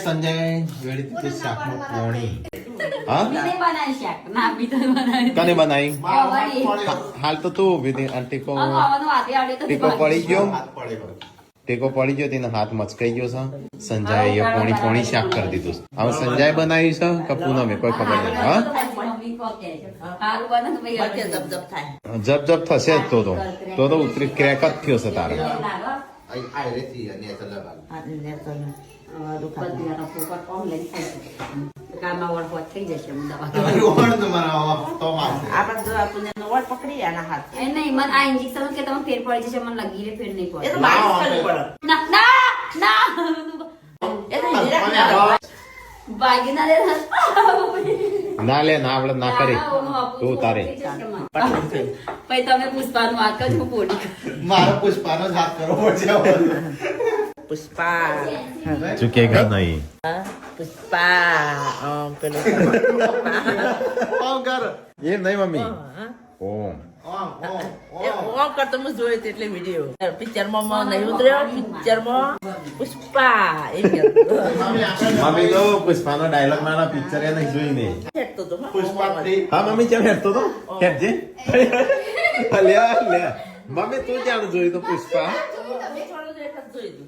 સંજય વેડી તે શાક નું પોણી હા બીને બનાવી શાક ના બી તો બનાવી કને બનાવી આવડી હાલ તો તું વિધિ આંટી કો આવવાનું આદે આવડે તો ટેકો પડી ગયો ટેકો પડી ગયો તેનો હાથ મચકાઈ ગયો છે સંજય એ પોણી શાક કરી દીધું હવે સંજય બનાવ્યું છે કે પૂનમે કોઈ ખબર નહીં હા મમ્મી કો કે હારું બને તો ભાઈ વચ્ચે જબ થાય. જબ જબ થશે જ તો ઉતરી ક્રેક જ થયો છે તારે હા, ને તો ને. દુખાય. થઈ જશે અમદાવાદ આપણે જો આપણને નો વળ પકડી આના હાથ. એ નહીં મને આ ઇન્જેક્શન કે તમે ફેર પડી જશે મને લગી રે ફેર નહીં એ પડે તો માલિશ કરવી પડે. ના ના ના એ તો જરાક ના બાગી ના રે ના લે ના આવડે ના કરે તું તારે પછી તમે પુષ્પાનું વાત કરજો હું પોડી મારો પુષ્પાનો જ હાથ કરવો પડશે પુષ્પા. ચૂકેગા નહીં હા, પુષ્પા. પેલું ઓમ કર એમ નહીં મમ્મી હા. ઓમ એ ઓમ કરતો હું જોયો તો એટલે વિડીયો પિક્ચરમાં નહીં ઉતર્યો પિક્ચરમાં પુષ્પા એ કહેતો. મમ્મી તો પુષ્પાનો ડાયલોગ મારા પિક્ચર એ નહીં જોઈ નહીં હેઠતો તો પુષ્પા 3 હા મમ્મી કેમ હેરતો તો હેરજે લે લે મમ્મી તું ક્યાં જોઈ તો પુષ્પા તમે થોડું જ એક જ જોઈ દઉં.